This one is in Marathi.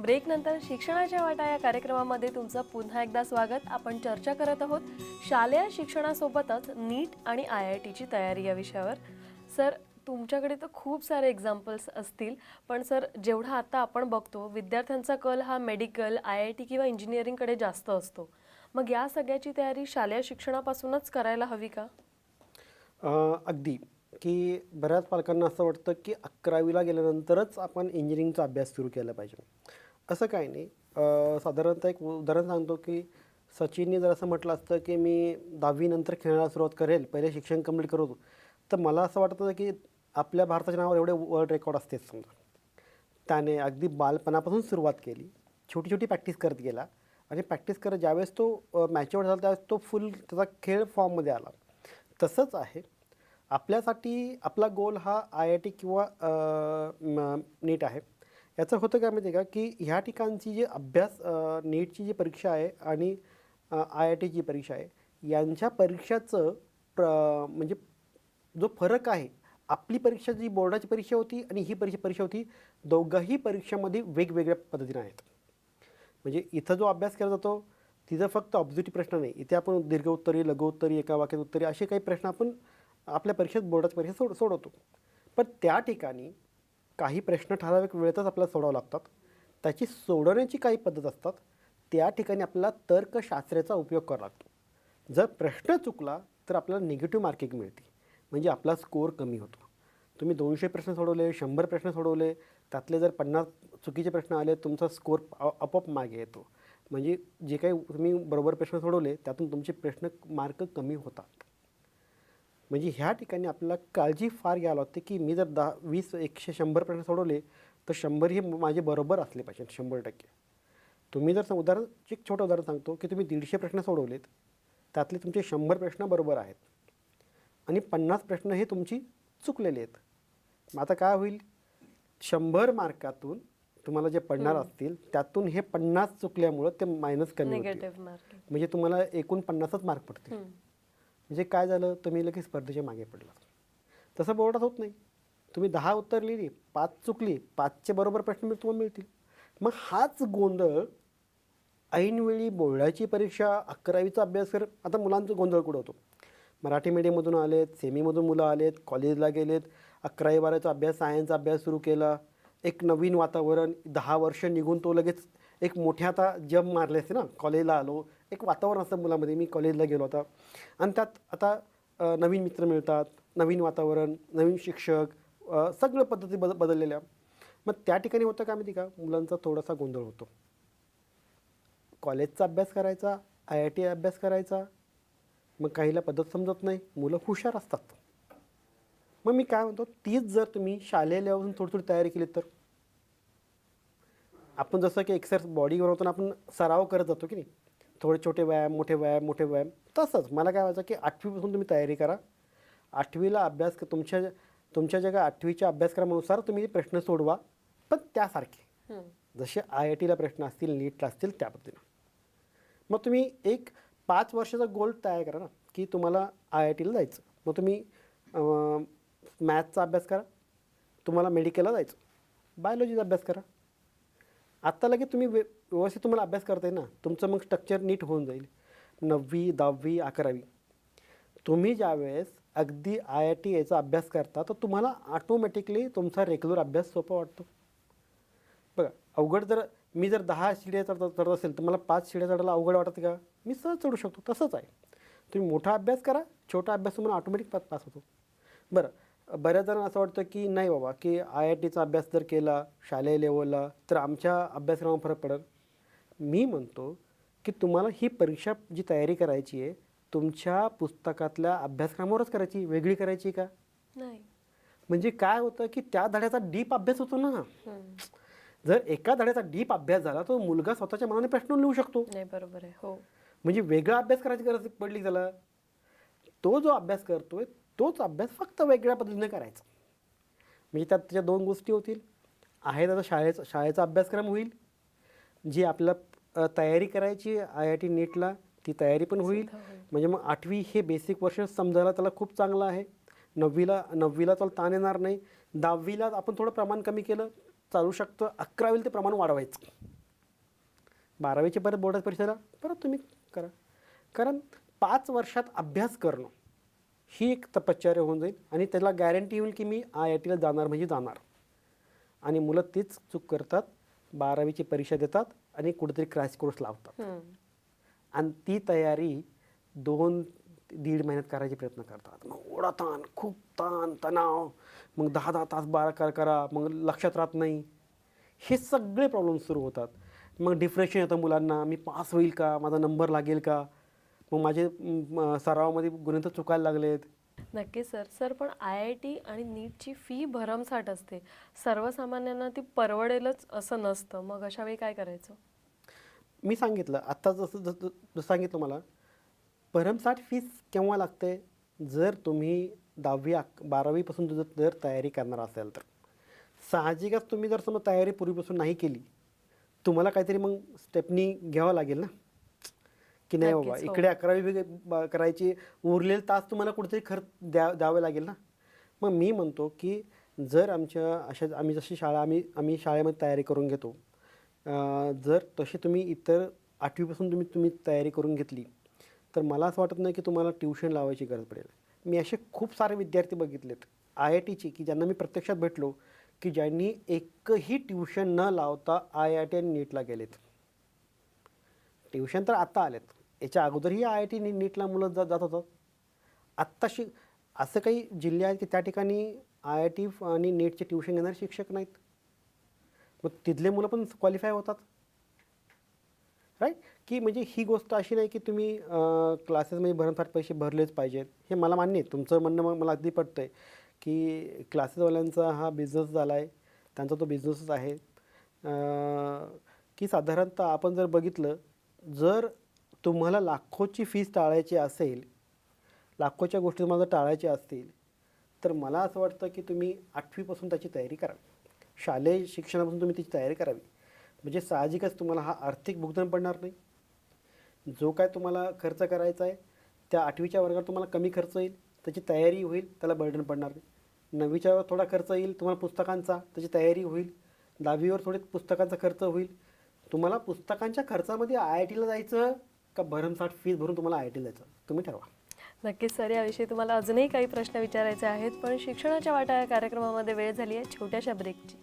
ब्रेकनंतर शिक्षणाच्या वाटा या कार्यक्रमामध्ये तुमचं पुन्हा एकदा स्वागत. आपण चर्चा करत आहोत शालेय शिक्षणासोबतच नीट आणि IITची तयारी या विषयावर. सर, तुमच्याकडे तर खूप सारे एक्झाम्पल्स असतील, पण सर जेवढा आता आपण बघतो विद्यार्थ्यांचा कल हा मेडिकल, IIT किंवा इंजिनिअरिंगकडे जास्त असतो. मग या सगळ्याची तयारी शालेय शिक्षणापासूनच करायला हवी का? अगदी की बऱ्याच पालकांना असं वाटतं की 11वीला गेल्यानंतरच आपण इंजिनिअरिंगचा अभ्यास सुरू केला पाहिजे. असं काही नाही. साधारणतः एक उदाहरण सांगतो की सचिनने जर असं म्हटलं असतं की मी 10वी नंतर खेळायला सुरुवात करेल, पहिले शिक्षण कंप्लीट करतो, तर मला असं वाटतं की आपल्या भारताच्या नावावर एवढे वर्ल्ड रेकॉर्ड असतेच. समजा त्याने अगदी बालपणापासून सुरुवात केली, छोटी छोटी प्रॅक्टिस करत गेला आणि प्रॅक्टिस करत ज्यावेळेस तो मॅच्युअर झाला त्यावेळेस तो फुल त्याचा खेळ फॉर्ममध्ये आला. तसंच आहे आपल्यासाठी. आपला गोल हा IIT किंवा नीट आहे. याचं होतं काय माहिती आहे का, की ह्या ठिकाणची जी अभ्यास नीटची जी परीक्षा आहे आणि IITची परीक्षा आहे, यांच्या परीक्षाचं म्हणजे जो फरक आहे, आपली परीक्षा जी बोर्डाची परीक्षा होती आणि ही परीक्षा होती, दोघंही परीक्षामध्ये वेगवेगळ्या पद्धतीने आहेत. म्हणजे इथं जो अभ्यास केला जातो तिथं फक्त ऑब्जेक्टिव्ह प्रश्न नाही, इथे आपण दीर्घ उत्तरी, लघु उत्तरी, एका वाक्यात उत्तरी असे काही प्रश्न आपण आपल्या परीक्षेत बोर्डाच्या परीक्षेत सोडवतो. पण त्या ठिकाणी काही प्रश्न ठराविक वेळेतच आपल्याला सोडावं लागतात. त्याची सोडवण्याची काही पद्धत असतात. त्या ठिकाणी आपल्याला तर्कशास्त्राचा उपयोग करावा लागतो. जर प्रश्न चुकला तर आपल्याला निगेटिव्ह मार्किंग मिळते, म्हणजे आपला स्कोअर कमी होतो. तुम्ही 200 प्रश्न सोडवले, 100 प्रश्न सोडवले, त्यातले जर 50 चुकीचे प्रश्न आले, तुमचा स्कोअर आपोआप मागे येतो. म्हणजे जे काही तुम्ही बरोबर प्रश्न सोडवले त्यातून तुमचे प्रश्न मार्क कमी होतात. म्हणजे ह्या ठिकाणी आपल्याला काळजी फार घ्यावी लागते की मी जर 10, 20, 100, 100 प्रश्न सोडवले तर 100 हे माझे बरोबर असले पाहिजे 100%. तुम्ही जर एक छोटं उदाहरण सांगतो की तुम्ही 150 प्रश्न सोडवलेत, त्यातले तुमचे 100 प्रश्न बरोबर आहेत आणि 50 प्रश्न हे तुमची चुकलेले आहेत. मग आता काय होईल, 100 मार्कातून तुम्हाला जे पडणार असतील त्यातून हे 50 चुकल्यामुळं ते मायनस कमी होतील. Negative marking. म्हणजे तुम्हाला एकूण 50च मार्क पडतील. म्हणजे काय झालं, तुम्ही लगेच स्पर्धेच्या मागे पडलात. तसं बोर्डात होत नाही. तुम्ही 10 उत्तर लिहिली, 5 चुकली, 5चे बरोबर प्रश्न तुम्हाला मिळतील. मग हाच गोंधळ ऐनवेळी बोर्डाची परीक्षा, 11वीचा अभ्यास कर. आता मुलांचा गोंधळ कुठं होतो, मराठी मीडियममधून आलेत, सेमीमधून मुलं आलेत, कॉलेजला गेलेत, 11वी 12चा अभ्यास, सायन्सचा अभ्यास सुरू केला, एक नवीन वातावरण, 10 वर्ष निघून तो लगेच एक मोठ्या आता जंप मारले असते ना. कॉलेजला आलो, एक वातावरण असतं मुलामध्ये, मी कॉलेजला गेलो होता आणि त्यात आता नवीन मित्र मिळतात, नवीन वातावरण, नवीन शिक्षक, सगळं पद्धती बदललेल्या. मग त्या ठिकाणी होतं काय माहिती का, मुलांचा थोडासा गोंधळ होतो. कॉलेजचा अभ्यास करायचा, IIT अभ्यास करायचा, मग काहीला पद्धत समजत नाही, मुलं हुशार असतात. मग मी काय म्हणतो, तीच जर तुम्ही शालेय लेवलपासून थोडी थोडी तयारी केली तर, आपण जसं की एक्सरसाइज बॉडी बनवताना आपण सराव करत जातो की नाही, थोडे छोटे व्यायाम, मोठे व्यायाम, मोठे व्यायाम, तसंच मला काय व्हायचं की 8वीपासून तुम्ही तयारी करा. 8वीला अभ्यास तुमच्या ज्या 8वीच्या अभ्यासक्रमानुसार तुम्ही प्रश्न सोडवा, पण त्यासारखे जसे IITला प्रश्न असतील, नीटला असतील त्या पद्धतीनं. मग तुम्ही एक 5 वर्षाचा गोल तयार करा ना, की तुम्हाला IITला जायचं. मग तुम्ही मॅथ्सचा अभ्यास करा, तुम्हाला मेडिकलला जायचं, बायोलॉजीचा अभ्यास करा. आत्ता लगेच तुम्ही व्यवस्थित तुम्हाला अभ्यास करता येईल ना, तुमचं मग स्ट्रक्चर नीट होऊन जाईल. 9वी, 10वी, 11वी तुम्ही ज्यावेळेस अगदी IIT याचा अभ्यास करता तर तुम्हाला ऑटोमॅटिकली तुमचा रेग्युलर अभ्यास सोपा वाटतो. बघा, अवघड जर मी जर 10 शिड्या चढत असेल तर मला 5 शिड्या चढायला अवघड वाटतं का, मी सहज चढू शकतो. तसंच आहे, तुम्ही मोठा अभ्यास करा, छोटा अभ्यास तुम्हाला ऑटोमॅटिक पास होतो. बरं, बऱ्याच जणांना असं वाटतं की नाही बाबा, की IITचा अभ्यास जर केला शालेय लेवलला तर आमच्या अभ्यासक्रमावर फरक पडेल. मी म्हणतो की तुम्हाला ही परीक्षा जी तयारी करायची आहे तुमच्या पुस्तकातल्या अभ्यासक्रमावरच करायची, वेगळी करायची का नाही. म्हणजे काय होतं की त्या धड्याचा डीप अभ्यास होतो ना. जर एका धड्याचा डीप अभ्यास झाला तो मुलगा स्वतःच्या मनाने प्रश्न लिहू शकतो. नाही, बरोबर आहे. हो. म्हणजे वेगळा अभ्यास करायची गरज पडली त्याला. तो जो अभ्यास करतोय तोच अभ्यास फक्त वेगळ्या पद्धतीने करायचा. म्हणजे त्यात त्याच्या 2 गोष्टी होतील. आहे त्याचा शाळेचा अभ्यासक्रम होईल, जी आपल्याला तयारी करायची IIT नीटला ती तयारी पण होईल. म्हणजे मग 8वी हे बेसिक वर्ष समजायला त्याला खूप चांगलं आहे. 9वीला त्याला ताण येणार नाही. 10वीला आपण थोडं प्रमाण कमी केलं चालू शकतं. 11वीला ते प्रमाण वाढवायचं. 12वीची परत बोर्डाच्या परीक्षेला परत तुम्ही करा. कारण 5 वर्षात अभ्यास करणं ही एक तपश्चर्या होऊन जाईल आणि त्याला गॅरंटी होईल की मी IITला जाणार म्हणजे जाणार. आणि मुलं तीच चूक करतात, 12वीची परीक्षा देतात आणि कुठेतरी क्रॅश कोर्स लावतात. आणि ती तयारी 2-1.5 महिन्यात करायचे प्रयत्न करतात. मग ओढा ताण, खूप ताण, तणाव, मग 10-10 तास बारा करा, मग लक्षात राहत नाही. हे सगळे प्रॉब्लेम सुरू होतात. मग डिप्रेशन येतं मुलांना, मी पास होईल का, माझा नंबर लागेल का, मग माझे सरावामध्ये गुण तर चुकायला लागलेत. नक्कीच सर. सर पण IIT आणि नीटची फी भरमसाठ असते, सर्वसामान्यांना ती परवडेलच असं नसतं, मग अशा वेळी काय करायचं? मी सांगितलं आत्ता जसं जसं जसं सांगितलं मला, भरमसाठ फीस केव्हा लागते, जर तुम्ही 12वीपासून जर तयारी करणार असाल तर. साहजिकच तुम्ही जर समजा तयारी पूर्वीपासून नाही केली, तुम्हाला काहीतरी मग स्टेपनी घ्यावं लागेल ना, की नाही बाबा नक्कीच, हो. इकडे 11वी करायची, उरलेले तास तुम्हाला कुठेतरी खर्च द्यावे लागेल ना. मग मी म्हणतो की जर आम्ही जशी शाळा आम्ही शाळेमध्ये तयारी करून घेतो, जर तशी तुम्ही इतर 8वीपासून तुम्ही तयारी करून घेतली, तर मला असं वाटत नाही की तुम्हाला ट्युशन लावायची गरज पडेल. मी असे खूप सारे विद्यार्थी बघितलेत IITची की ज्यांना मी प्रत्यक्षात भेटलो, की ज्यांनी एकही ट्युशन न लावता IIT आणि नीटला गेलेत. ट्युशन तर आत्ता आलेत, याच्या अगोदरही IIT नीटला मुलं जात होतात. आत्ताशी असं काही जिल्हे आहेत की त्या ठिकाणी IIT आणि नीटचे ट्युशन घेणारे शिक्षक नाहीत. मग तिथले मुलं पण क्वालिफाय होतात, राईट. की म्हणजे ही गोष्ट अशी नाही की तुम्ही क्लासेसमध्ये भरमसाठ पैसे भरलेच पाहिजेत. हे मला मान्य आहे, तुमचं म्हणणं मला अगदी पटतं आहे की क्लासेसवाल्यांचा हा बिझनेस झाला आहे, त्यांचा तो बिझनेसच आहे. की साधारणतः आपण जर बघितलं, जर तुम्हाला लाखोची फीस टाळायची असेल, लाखोच्या गोष्टी तुम्हाला टाळायच्या असतील, तर मला असं वाटतं की तुम्ही 8वीपासून त्याची तयारी करावी. शालेय शिक्षणापासून तुम्ही त्याची तयारी करावी. म्हणजे साहजिकच तुम्हाला हा आर्थिक भुगतान पडणार नाही. जो काय तुम्हाला खर्च करायचा आहे त्या 8वीच्या वर्गात तुम्हाला कमी खर्च येईल, त्याची तयारी होईल, त्याला बर्डन पडणार नाही. 9वीच्या थोडा खर्च येईल तुम्हाला पुस्तकांचा, त्याची तयारी होईल. 10वीवर थोडे पुस्तकांचा खर्च होईल. तुम्हाला पुस्तकांच्या खर्चामध्ये IITला जायचं का भरमसाठ फीस भरून तुम्हाला IITला जायचं, तुम्ही ठरवा. नक्कीच सर, याविषयी तुम्हाला अजूनही काही प्रश्न विचारायचे आहेत, पण शिक्षणाच्या वाटा या कार्यक्रमामध्ये वेळ झाली आहे छोट्याशा ब्रेकची.